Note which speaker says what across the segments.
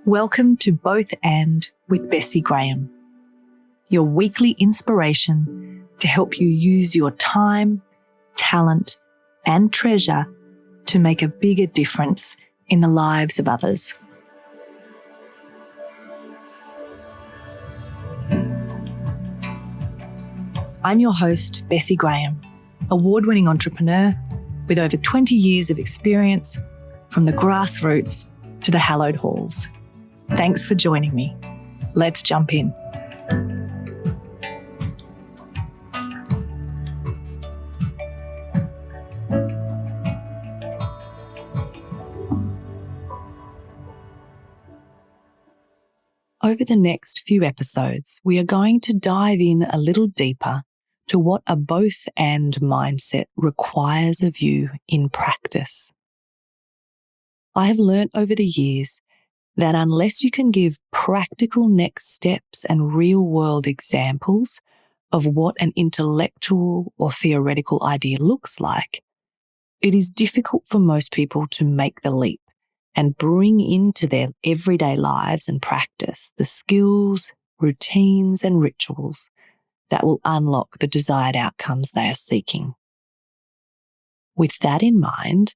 Speaker 1: Welcome to Both And with Bessi Graham, your weekly inspiration to help you use your time, talent, and treasure to make a bigger difference in the lives of others. I'm your host, Bessi Graham, award-winning entrepreneur with over 20 years of experience from the grassroots to the hallowed halls. Thanks for joining me. Let's jump in. Over the next few episodes, we are going to dive in a little deeper to what a both and mindset requires of you in practice. I have learnt over the years that unless you can give practical next steps and real-world examples of what an intellectual or theoretical idea looks like, it is difficult for most people to make the leap and bring into their everyday lives and practice the skills, routines, and rituals that will unlock the desired outcomes they are seeking. With that in mind,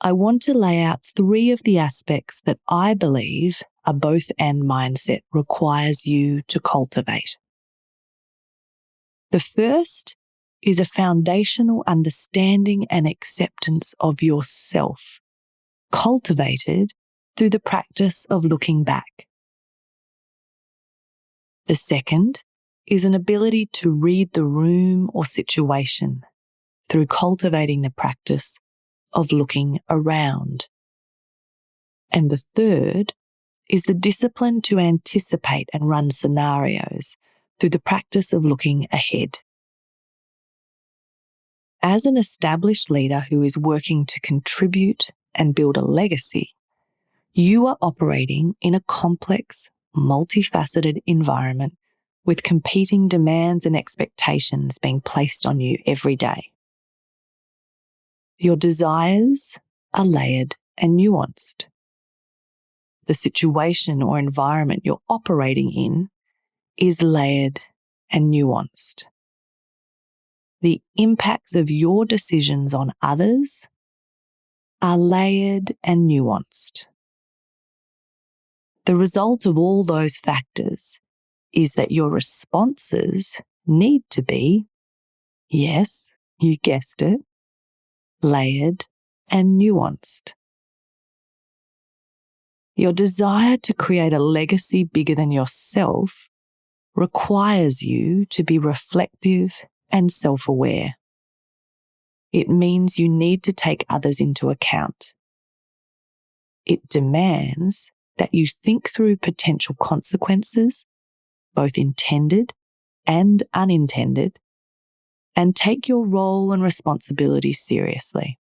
Speaker 1: I want to lay out 3 of the aspects that I believe a both and mindset requires you to cultivate. The first is a foundational understanding and acceptance of yourself, cultivated through the practice of looking back. The second is an ability to read the room or situation through cultivating the practice of looking around. And the third is the discipline to anticipate and run scenarios through the practice of looking ahead. As an established leader who is working to contribute and build a legacy, you are operating in a complex, multifaceted environment with competing demands and expectations being placed on you every day. Your desires are layered and nuanced. The situation or environment you're operating in is layered and nuanced. The impacts of your decisions on others are layered and nuanced. The result of all those factors is that your responses need to be, yes, you guessed it, layered and nuanced. Your desire to create a legacy bigger than yourself requires you to be reflective and self-aware. It means you need to take others into account. It demands that you think through potential consequences, both intended and unintended, and take your role and responsibility seriously.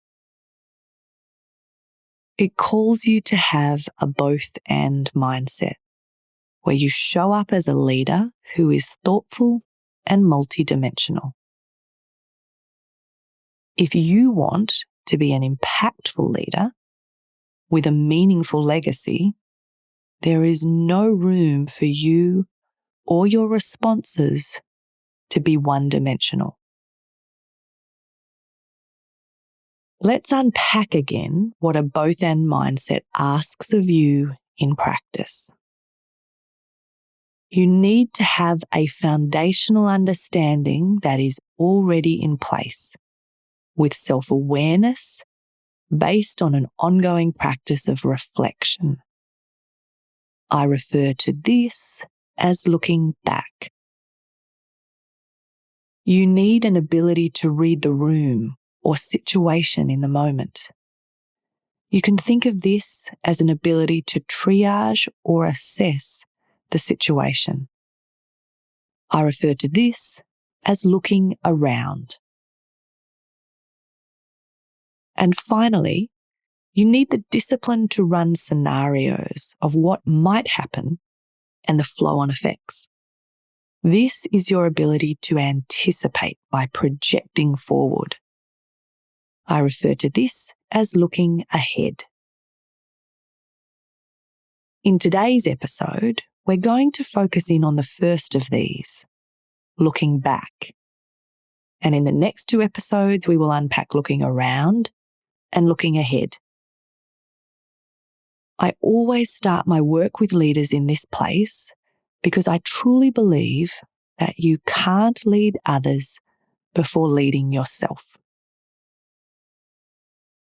Speaker 1: It calls you to have a both and mindset, where you show up as a leader who is thoughtful and multidimensional. If you want to be an impactful leader with a meaningful legacy, there is no room for you or your responses to be one-dimensional. Let's unpack again what a both and mindset asks of you in practice. You need to have a foundational understanding that is already in place, with self-awareness based on an ongoing practice of reflection. I refer to this as looking back. You need an ability to read the room or situation in the moment. You can think of this as an ability to triage or assess the situation. I refer to this as looking around. And finally, you need the discipline to run scenarios of what might happen and the flow-on effects. This is your ability to anticipate by projecting forward. I refer to this as looking ahead. In today's episode, we're going to focus in on the first of these, looking back. And in the next 2 episodes, we will unpack looking around and looking ahead. I always start my work with leaders in this place because I truly believe that you can't lead others before leading yourself.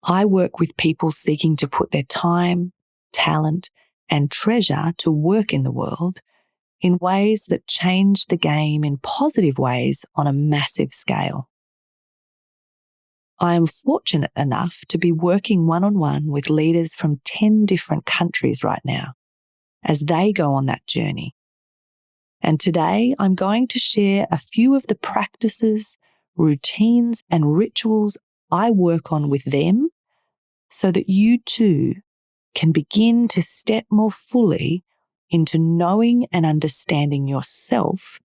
Speaker 1: I work with people seeking to put their time, talent, and treasure to work in the world in ways that change the game in positive ways on a massive scale. I am fortunate enough to be working one-on-one with leaders from 10 different countries right now as they go on that journey. And today I'm going to share a few of the practices, routines, and rituals I work on with them so that you too can begin to step more fully into knowing and understanding yourself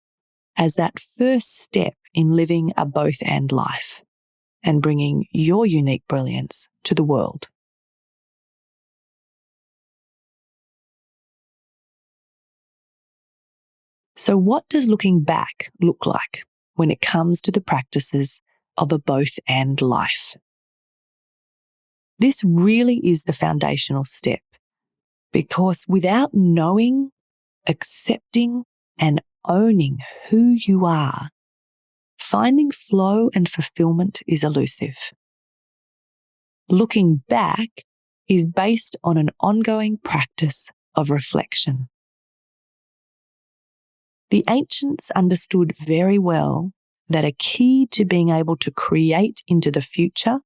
Speaker 1: as that first step in living a both and life and bringing your unique brilliance to the world. So what does looking back look like when it comes to the practices of a both and life? This really is the foundational step because without knowing, accepting, and owning who you are, finding flow and fulfillment is elusive. Looking back is based on an ongoing practice of reflection. The ancients understood very well that a key to being able to create into the future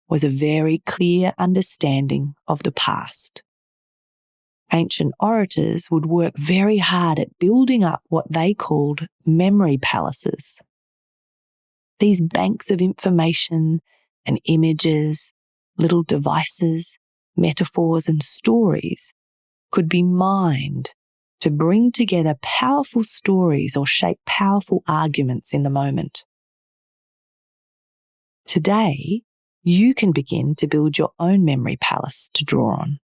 Speaker 1: was a very clear understanding of the past. Ancient orators would work very hard at building up what they called memory palaces. These banks of information and images, little devices, metaphors, and stories could be mined to bring together powerful stories or shape powerful arguments in the moment. Today, you can begin to build your own memory palace to draw on.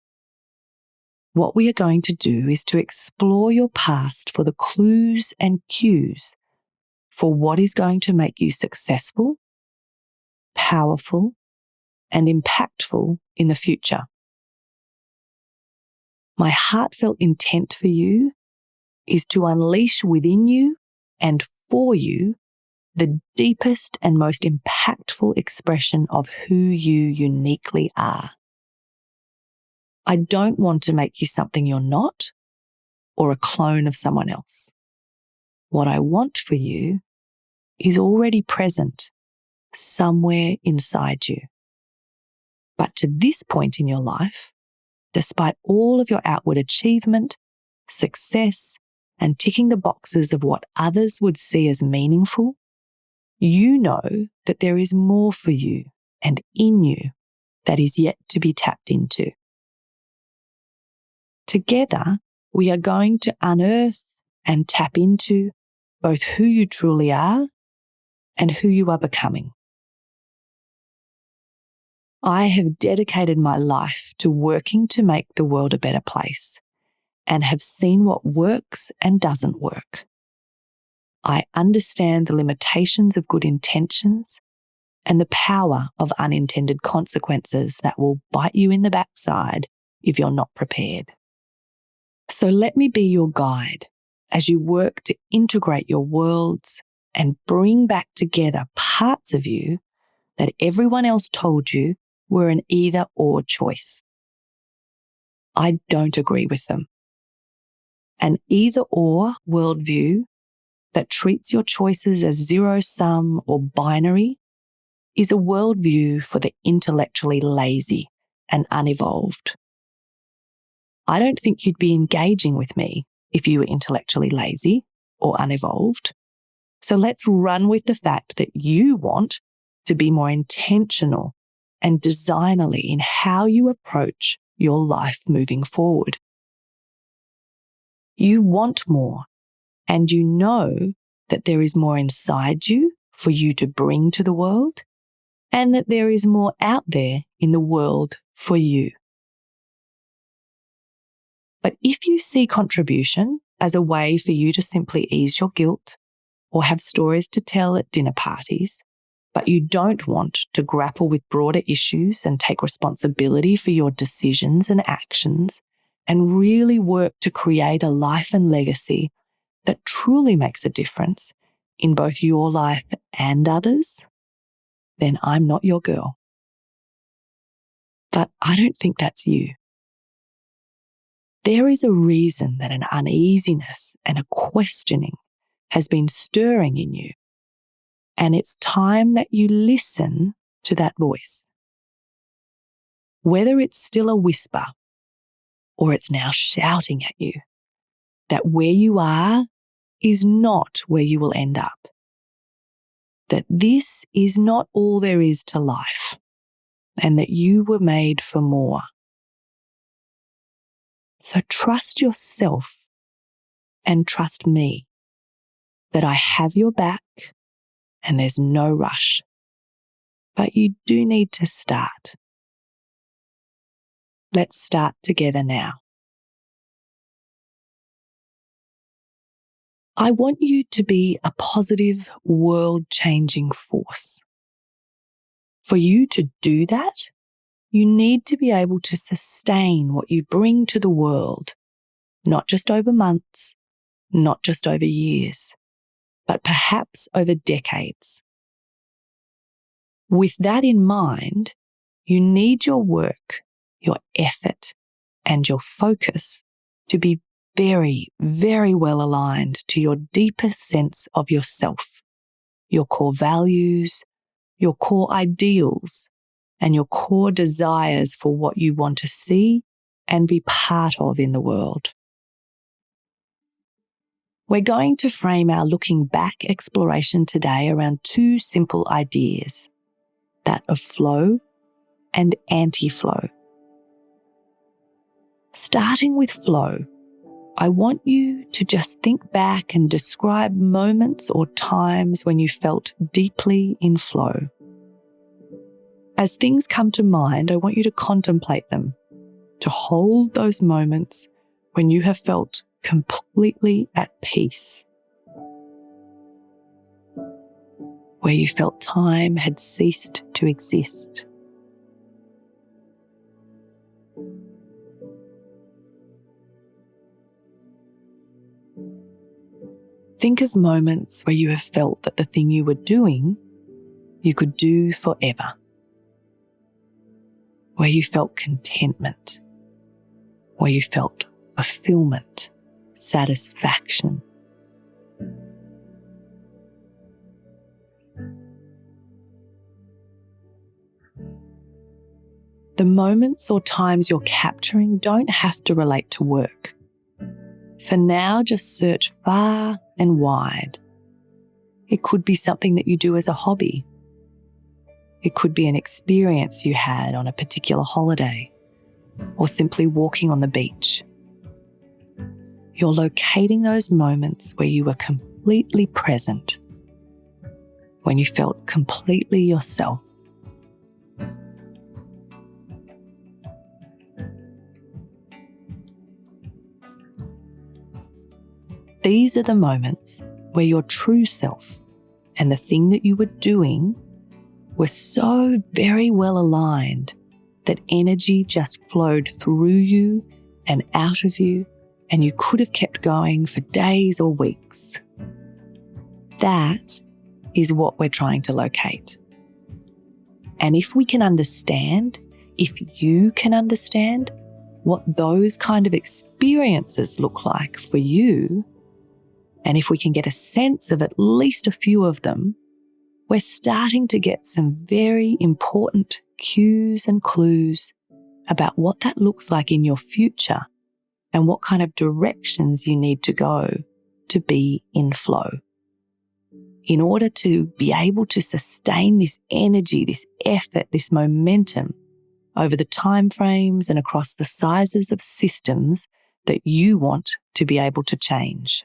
Speaker 1: What we are going to do is to explore your past for the clues and cues for what is going to make you successful, powerful, and impactful in the future. My heartfelt intent for you is to unleash within you and for you the deepest and most impactful expression of who you uniquely are. I don't want to make you something you're not or a clone of someone else. What I want for you is already present somewhere inside you. But to this point in your life, despite all of your outward achievement, success, and ticking the boxes of what others would see as meaningful, you know that there is more for you and in you that is yet to be tapped into. Together, we are going to unearth and tap into both who you truly are and who you are becoming. I have dedicated my life to working to make the world a better place and have seen what works and doesn't work. I understand the limitations of good intentions and the power of unintended consequences that will bite you in the backside if you're not prepared. So let me be your guide as you work to integrate your worlds and bring back together parts of you that everyone else told you were an either-or choice. I don't agree with them. An either-or worldview that treats your choices as zero-sum or binary is a worldview for the intellectually lazy and unevolved. I don't think you'd be engaging with me if you were intellectually lazy or unevolved. So let's run with the fact that you want to be more intentional and designerly in how you approach your life moving forward. You want more, and you know that there is more inside you for you to bring to the world, and that there is more out there in the world for you. But if you see contribution as a way for you to simply ease your guilt or have stories to tell at dinner parties, but you don't want to grapple with broader issues and take responsibility for your decisions and actions and really work to create a life and legacy that truly makes a difference in both your life and others, then I'm not your girl. But I don't think that's you. There is a reason that an uneasiness and a questioning has been stirring in you, and it's time that you listen to that voice. Whether it's still a whisper or it's now shouting at you that where you are is not where you will end up, that this is not all there is to life, and that you were made for more. So trust yourself and trust me that I have your back and there's no rush. But you do need to start. Let's start together now. I want you to be a positive, world-changing force. For you to do that, you need to be able to sustain what you bring to the world, not just over months, not just over years, but perhaps over decades. With that in mind, you need your work, your effort, and your focus to be very, very well aligned to your deepest sense of yourself, your core values, your core ideals, and your core desires for what you want to see and be part of in the world. We're going to frame our looking back exploration today around two simple ideas, that of flow and anti-flow. Starting with flow, I want you to just think back and describe moments or times when you felt deeply in flow. As things come to mind, I want you to contemplate them, to hold those moments when you have felt completely at peace, where you felt time had ceased to exist. Think of moments where you have felt that the thing you were doing, you could do forever, where you felt contentment, where you felt fulfillment, satisfaction. The moments or times you're capturing don't have to relate to work. For now, just search far and wide. It could be something that you do as a hobby. It could be an experience you had on a particular holiday, or simply walking on the beach. You're locating those moments where you were completely present, when you felt completely yourself. These are the moments where your true self and the thing that you were doing were so very well aligned that energy just flowed through you and out of you, and you could have kept going for days or weeks. That is what we're trying to locate. And if we can understand, if you can understand what those kind of experiences look like for you, and if we can get a sense of at least a few of them, we're starting to get some very important cues and clues about what that looks like in your future and what kind of directions you need to go to be in flow. In order to be able to sustain this energy, this effort, this momentum over the timeframes and across the sizes of systems that you want to be able to change.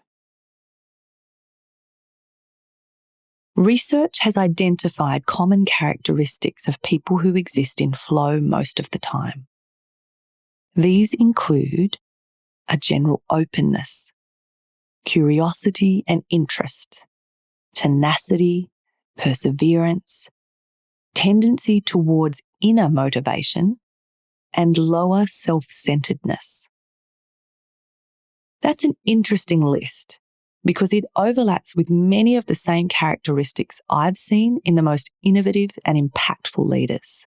Speaker 1: Research has identified common characteristics of people who exist in flow most of the time. These include a general openness, curiosity and interest, tenacity, perseverance, tendency towards inner motivation, and lower self-centeredness. That's an interesting list because it overlaps with many of the same characteristics I've seen in the most innovative and impactful leaders.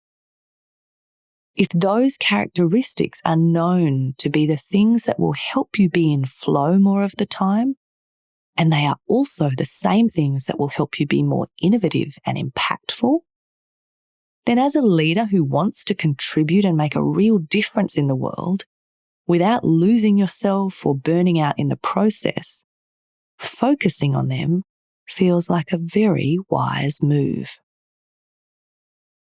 Speaker 1: If those characteristics are known to be the things that will help you be in flow more of the time, and they are also the same things that will help you be more innovative and impactful, then as a leader who wants to contribute and make a real difference in the world without losing yourself or burning out in the process, focusing on them feels like a very wise move.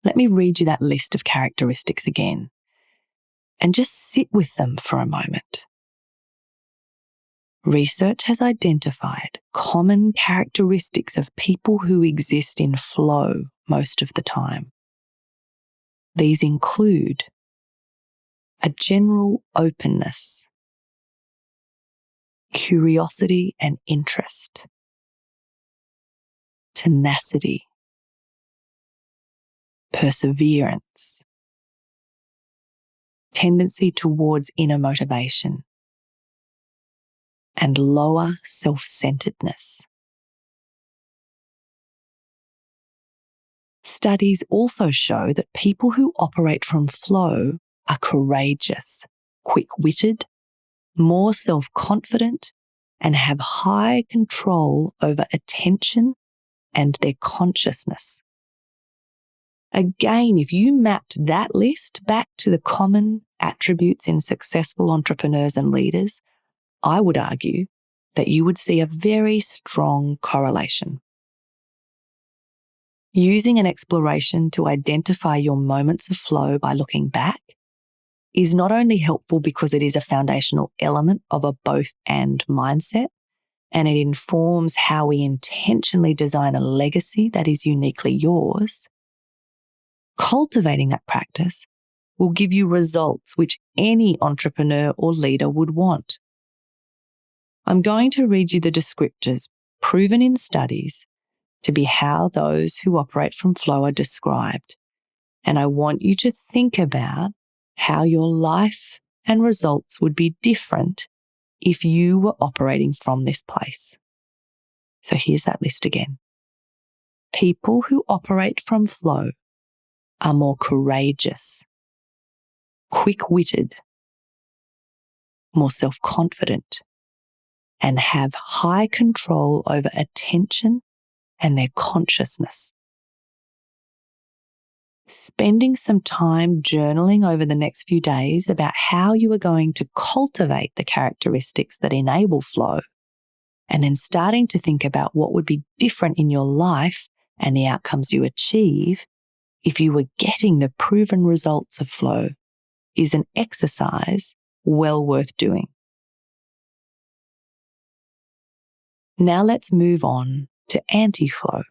Speaker 1: Let me read you that list of characteristics again and just sit with them for a moment. Research has identified common characteristics of people who exist in flow most of the time. These include a general openness, curiosity and interest, tenacity, perseverance, tendency towards inner motivation, and lower self-centeredness. Studies also show that people who operate from flow are courageous, quick-witted, more self-confident, and have high control over attention and their consciousness. Again, if you mapped that list back to the common attributes in successful entrepreneurs and leaders, I would argue that you would see a very strong correlation. Using an exploration to identify your moments of flow by looking back is not only helpful because it is a foundational element of a both-and mindset, and it informs how we intentionally design a legacy that is uniquely yours. Cultivating that practice will give you results which any entrepreneur or leader would want. I'm going to read you the descriptors proven in studies to be how those who operate from flow are described, and I want you to think about how your life and results would be different if you were operating from this place. So here's that list again. People who operate from flow are more courageous, quick-witted, more self-confident, and have high control over attention and their consciousness. Spending some time journaling over the next few days about how you are going to cultivate the characteristics that enable flow, and then starting to think about what would be different in your life and the outcomes you achieve if you were getting the proven results of flow, is an exercise well worth doing. Now let's move on to anti-flow.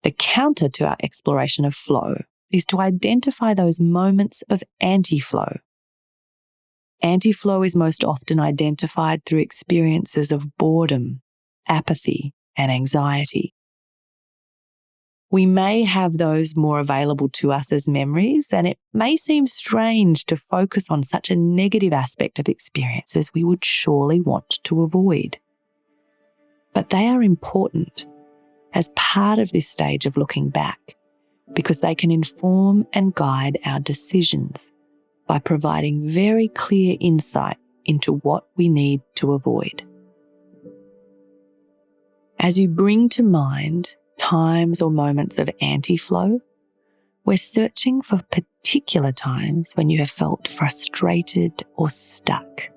Speaker 1: The counter to our exploration of flow is to identify those moments of anti-flow. Anti-flow is most often identified through experiences of boredom, apathy, and anxiety. We may have those more available to us as memories, and it may seem strange to focus on such a negative aspect of experiences we would surely want to avoid. But they are important as part of this stage of looking back because they can inform and guide our decisions by providing very clear insight into what we need to avoid. As you bring to mind times or moments of anti-flow, we're searching for particular times when you have felt frustrated or stuck,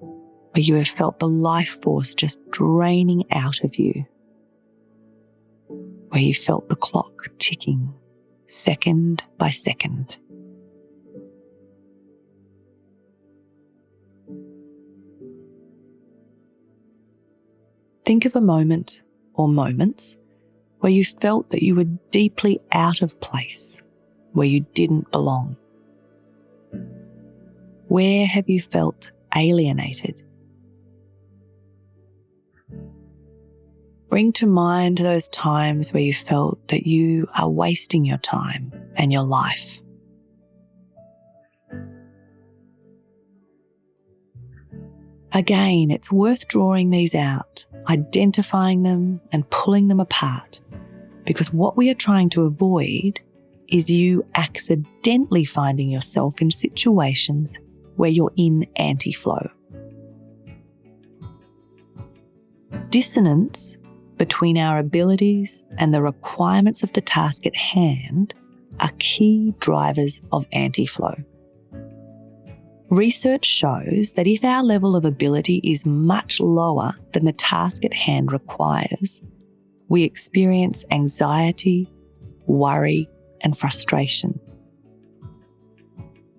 Speaker 1: where you have felt the life force just draining out of you, where you felt the clock ticking second by second. Think of a moment or moments where you felt that you were deeply out of place, where you didn't belong. Where have you felt alienated. Bring to mind those times where you felt that you are wasting your time and your life. Again, it's worth drawing these out, identifying them and pulling them apart, because what we are trying to avoid is you accidentally finding yourself in situations where you're in anti-flow. Dissonance between our abilities and the requirements of the task at hand are key drivers of anti-flow. Research shows that if our level of ability is much lower than the task at hand requires, we experience anxiety, worry, and frustration.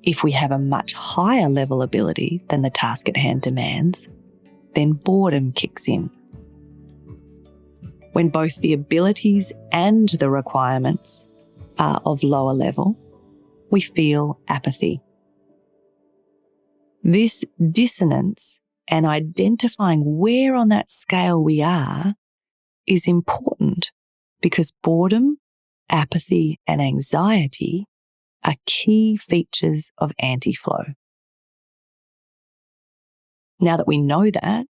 Speaker 1: If we have a much higher level ability than the task at hand demands, then boredom kicks in. When both the abilities and the requirements are of lower level, we feel apathy. This dissonance and identifying where on that scale we are is important because boredom, apathy, and anxiety are key features of anti-flow. Now that we know that,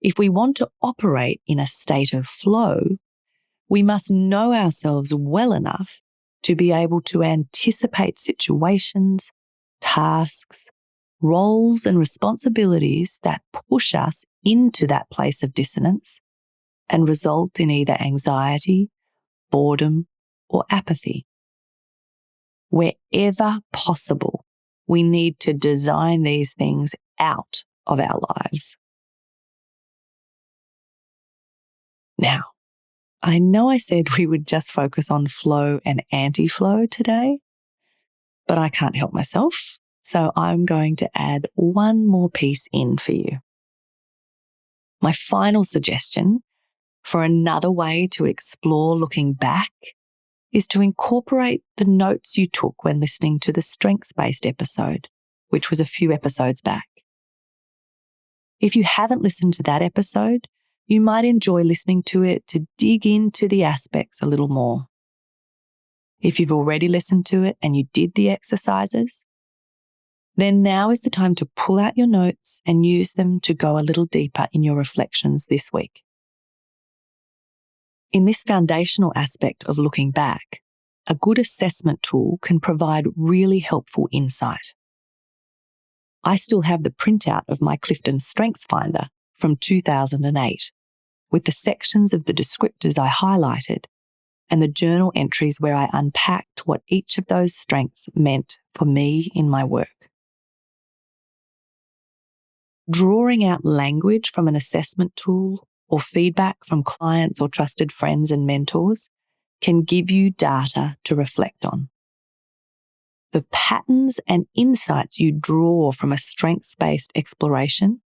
Speaker 1: if we want to operate in a state of flow, we must know ourselves well enough to be able to anticipate situations, tasks, roles, and responsibilities that push us into that place of dissonance and result in either anxiety, boredom, or apathy. Wherever possible, we need to design these things out of our lives. Now, I know I said we would just focus on flow and anti-flow today, but I can't help myself, so I'm going to add one more piece in for you. My final suggestion for another way to explore looking back is to incorporate the notes you took when listening to the strengths-based episode, which was a few episodes back. If you haven't listened to that episode, you might enjoy listening to it to dig into the aspects a little more. If you've already listened to it and you did the exercises, then now is the time to pull out your notes and use them to go a little deeper in your reflections this week. In this foundational aspect of looking back, a good assessment tool can provide really helpful insight. I still have the printout of my Clifton Strengths Finder from 2008, with the sections of the descriptors I highlighted and the journal entries where I unpacked what each of those strengths meant for me in my work. Drawing out language from an assessment tool or feedback from clients or trusted friends and mentors can give you data to reflect on. The patterns and insights you draw from a strengths-based exploration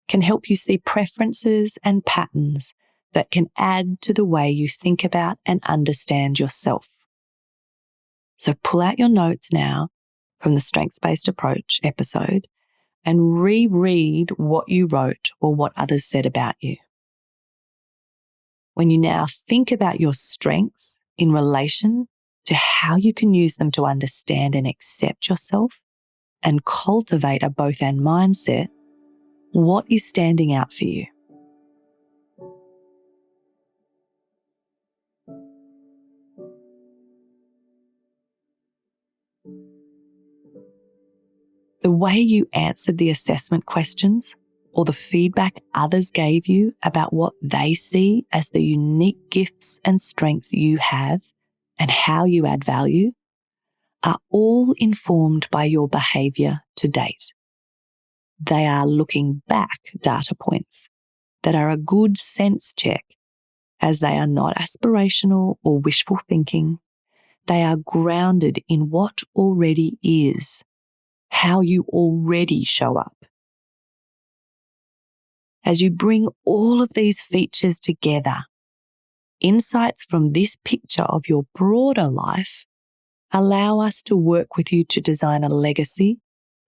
Speaker 1: can help you see preferences and patterns that can add to the way you think about and understand yourself. So pull out your notes now from the strengths-based approach episode and reread what you wrote or what others said about you. When you now think about your strengths in relation to how you can use them to understand and accept yourself and cultivate a both and mindset, what is standing out for you? The way you answered the assessment questions or the feedback others gave you about what they see as the unique gifts and strengths you have and how you add value are all informed by your behaviour to date. They are looking back data points that are a good sense check, as they are not aspirational or wishful thinking. They are grounded in what already is, how you already show up. As you bring all of these features together, insights from this picture of your broader life allow us to work with you to design a legacy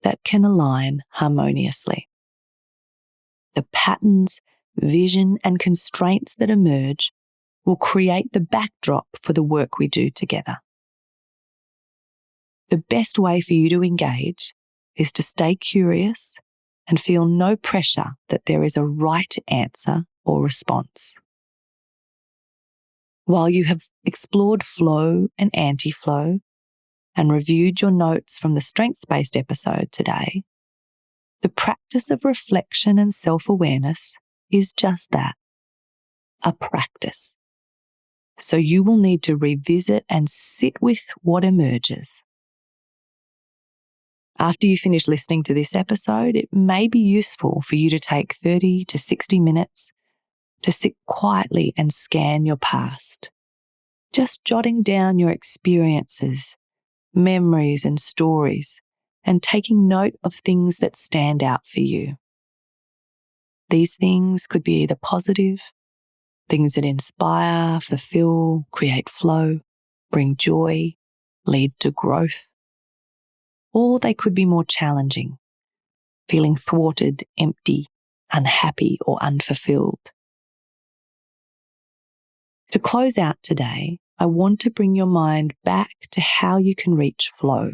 Speaker 1: that can align harmoniously. the patterns, vision, and constraints that emerge will create the backdrop for the work we do together. The best way for you to engage is to stay curious and feel no pressure that there is a right answer or response. While you have explored flow and anti-flow and reviewed your notes from the strengths-based episode today, the practice of reflection and self-awareness is just that, a practice. So you will need to revisit and sit with what emerges. After you finish listening to this episode, it may be useful for you to take 30 to 60 minutes to sit quietly and scan your past, just jotting down your experiences, memories and stories, and taking note of things that stand out for you. These things could be either positive, things that inspire, fulfill, create flow, bring joy, lead to growth, or they could be more challenging, feeling thwarted, empty, unhappy, or unfulfilled. To close out today, I want to bring your mind back to how you can reach flow.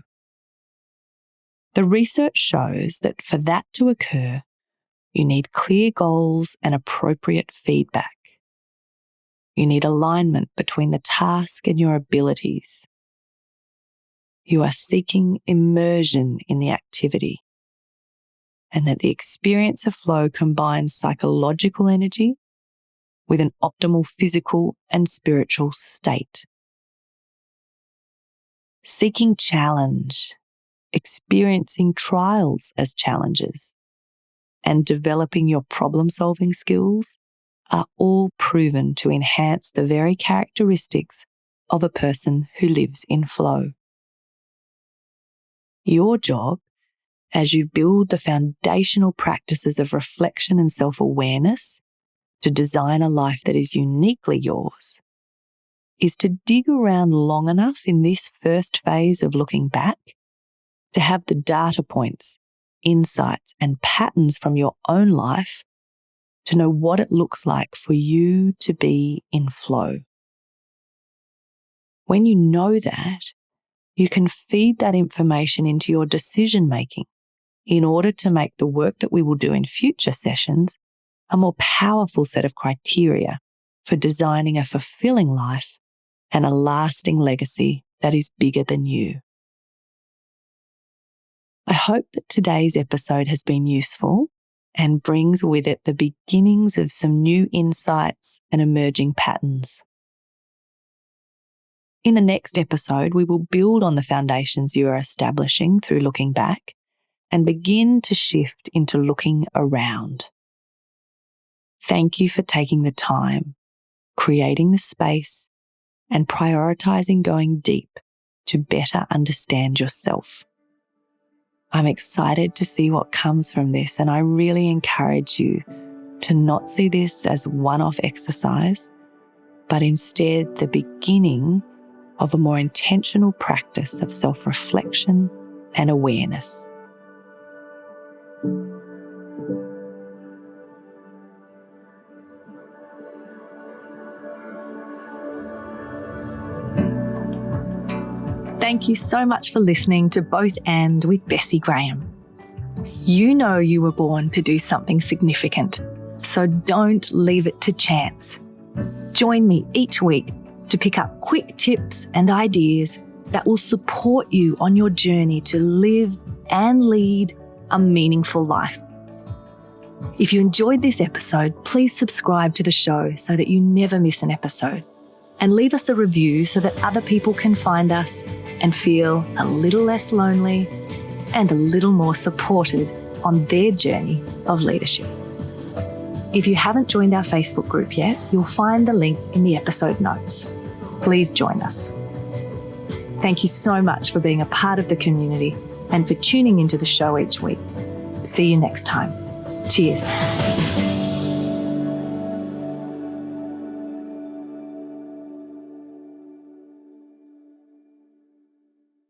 Speaker 1: The research shows that for that to occur, you need clear goals and appropriate feedback. You need alignment between the task and your abilities. You are seeking immersion in the activity, and that the experience of flow combines psychological energy with an optimal physical and spiritual state. Seeking challenge, experiencing trials as challenges, and developing your problem-solving skills are all proven to enhance the very characteristics of a person who lives in flow. Your job, as you build the foundational practices of reflection and self-awareness to design a life that is uniquely yours, is to dig around long enough in this first phase of looking back to have the data points, insights, and patterns from your own life to know what it looks like for you to be in flow. When you know that, you can feed that information into your decision-making in order to make the work that we will do in future sessions a more powerful set of criteria for designing a fulfilling life and a lasting legacy that is bigger than you. I hope that today's episode has been useful and brings with it the beginnings of some new insights and emerging patterns. In the next episode, we will build on the foundations you are establishing through looking back and begin to shift into looking around. Thank you for taking the time, creating the space, and prioritizing going deep to better understand yourself. I'm excited to see what comes from this, and I really encourage you to not see this as a one-off exercise, but instead the beginning of a more intentional practice of self-reflection and awareness. Thank you so much for listening to Both And with Bessi Graham. You know you were born to do something significant, so don't leave it to chance. Join me each week to pick up quick tips and ideas that will support you on your journey to live and lead a meaningful life. If you enjoyed this episode, please subscribe to the show so that you never miss an episode, and leave us a review so that other people can find us and feel a little less lonely and a little more supported on their journey of leadership. If you haven't joined our Facebook group yet, you'll find the link in the episode notes. Please join us. Thank you so much for being a part of the community and for tuning into the show each week. See you next time. Cheers.